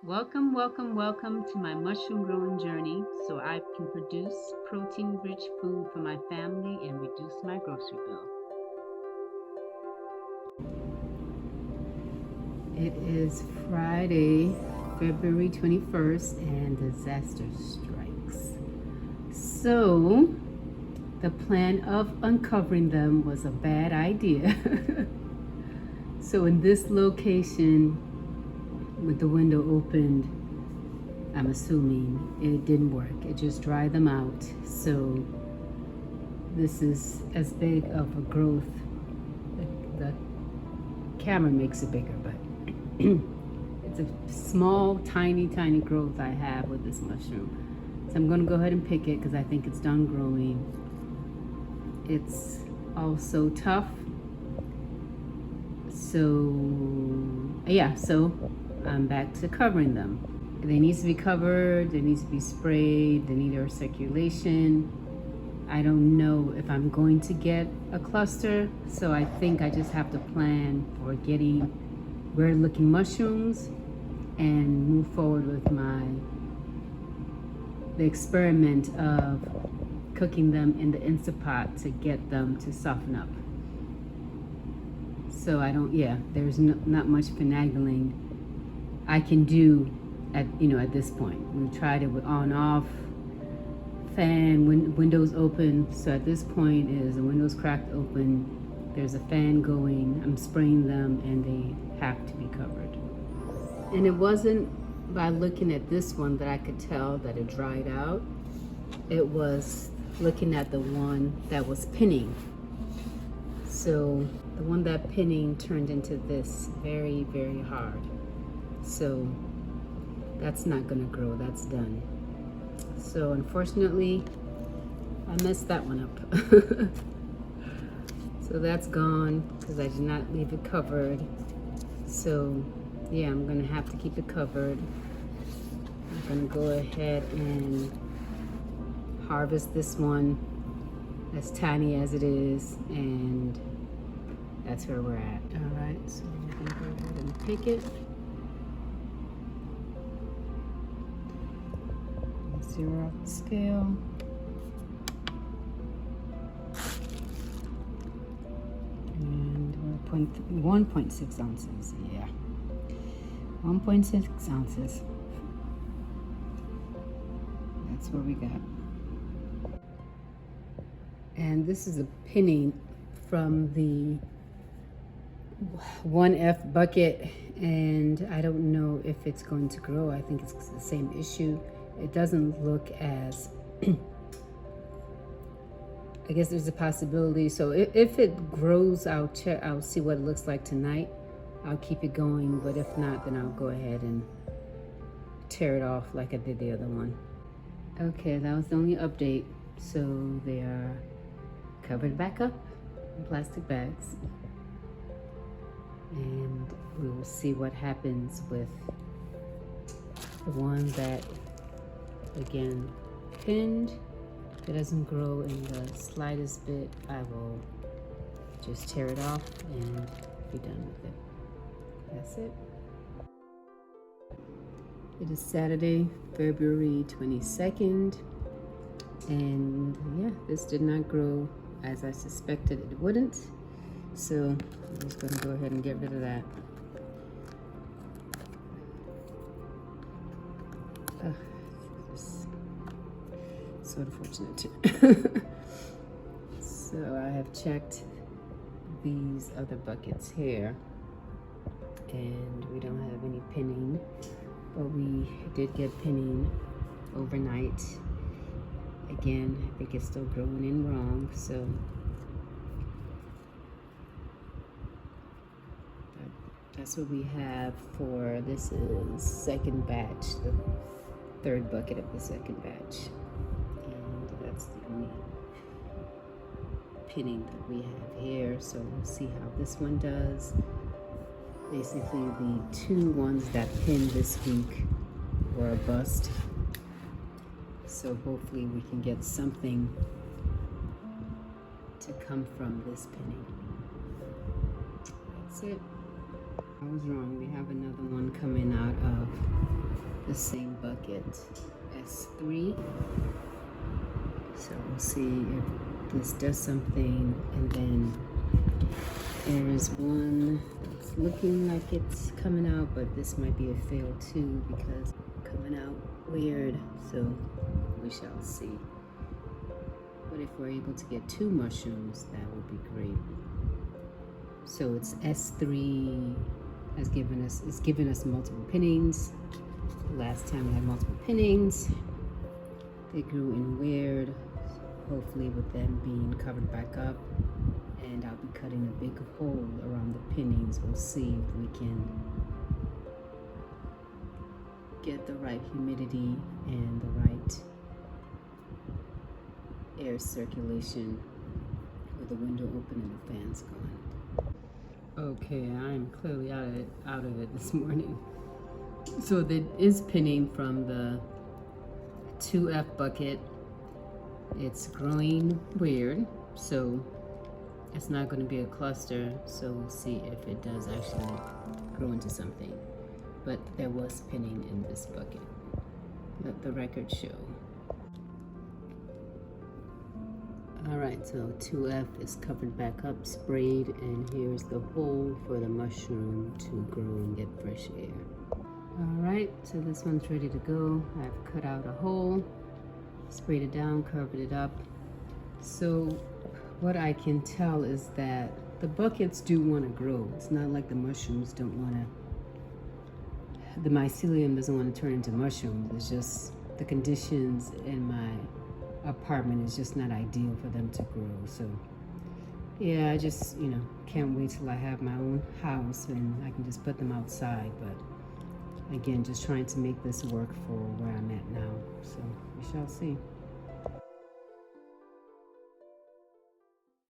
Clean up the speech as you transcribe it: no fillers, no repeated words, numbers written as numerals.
Welcome, welcome, welcome to my mushroom growing journey so I can produce protein rich food for my family and reduce my grocery bill. It is Friday, February 21st, and disaster strikes. So, the plan of uncovering them was a bad idea. So, in this location, with the window opened, I'm assuming it didn't work. It just dried them out. So this is as big of a growth. The camera makes it bigger, but it's a small, tiny growth I have with this mushroom. So I'm going to go ahead and pick it because I think it's done growing. It's also tough. So yeah, so I'm back to covering them. They need to be covered, they need to be sprayed, they need air circulation. I don't know if I'm going to get a cluster, so I think I just have to plan for getting weird looking mushrooms and move forward with the experiment of cooking them in the Instant Pot to get them to soften up. So there's not much finagling I can do at this point. We tried it with on off, fan, windows open. So at this point is the windows cracked open, there's a fan going, I'm spraying them, and they have to be covered. And it wasn't by looking at this one that I could tell that it dried out. It was looking at the one that was pinning. So the one that pinning turned into this very, very hard. So that's not gonna grow, that's done. So unfortunately, I messed that one up. So that's gone because I did not leave it covered. So yeah, I'm gonna have to keep it covered. I'm gonna go ahead and harvest this one, as tiny as it is, and that's where we're at. All right, so we're gonna go ahead and pick it. Zero off the scale. And we're 1.6 ounces, yeah. 1.6 ounces. That's what we got. And this is a pinning from the 1F bucket, and I don't know if it's going to grow. I think it's the same issue. It doesn't look as I guess there's a possibility. So if it grows, I'll see what it looks like tonight. I'll keep it going, but if not, then I'll go ahead and tear it off like I did the other one. Okay, that was the only update. So they are covered back up in plastic bags, and we will see what happens with the one that again pinned. If it doesn't grow in the slightest bit, I will just tear it off and be done with it. That's it. It is Saturday, February 22nd, and yeah, this did not grow as I suspected it wouldn't. So I'm just going to go ahead and get rid of that. So unfortunate. So I have checked these other buckets here, and we don't have any pinning, but we did get pinning overnight. Again, I think it's still growing in wrong, so that's what we have for this is second batch, the third bucket of the second batch. And that's the only pinning that we have here. So we'll see how this one does. Basically, the two ones that pinned this week were a bust. So hopefully we can get something to come from this pinning. That's it. I was wrong. We have another one coming out of the same bucket, S3. So we'll see if this does something. And then there is one that's looking like it's coming out, but this might be a fail too because it's coming out weird. So we shall see. But if we're able to get 2 mushrooms, that would be great. So it's S3 has given us multiple pinnings. Last time we had multiple pinnings. They grew in weird, hopefully with them being covered back up. And I'll be cutting a big hole around the pinnings. We'll see if we can get the right humidity and the right air circulation with the window open and the fans going. Okay, I'm clearly out of it this morning. So there is pinning from the 2F bucket. It's growing weird, so it's not going to be a cluster. So we'll see if it does actually grow into something. But there was pinning in this bucket. Let the record show. Alright, so 2F is covered back up, sprayed, and here's the hole for the mushroom to grow and get fresh air. Alright, so this one's ready to go. I've cut out a hole, sprayed it down, covered it up. So what I can tell is that the buckets do want to grow. It's not like the mushrooms don't want to, the mycelium doesn't want to turn into mushrooms. It's just the conditions in my apartment is just not ideal for them to grow. So yeah, I just can't wait till I have my own house and I can just put them outside. But again, just trying to make this work for where I'm at now. So we shall see.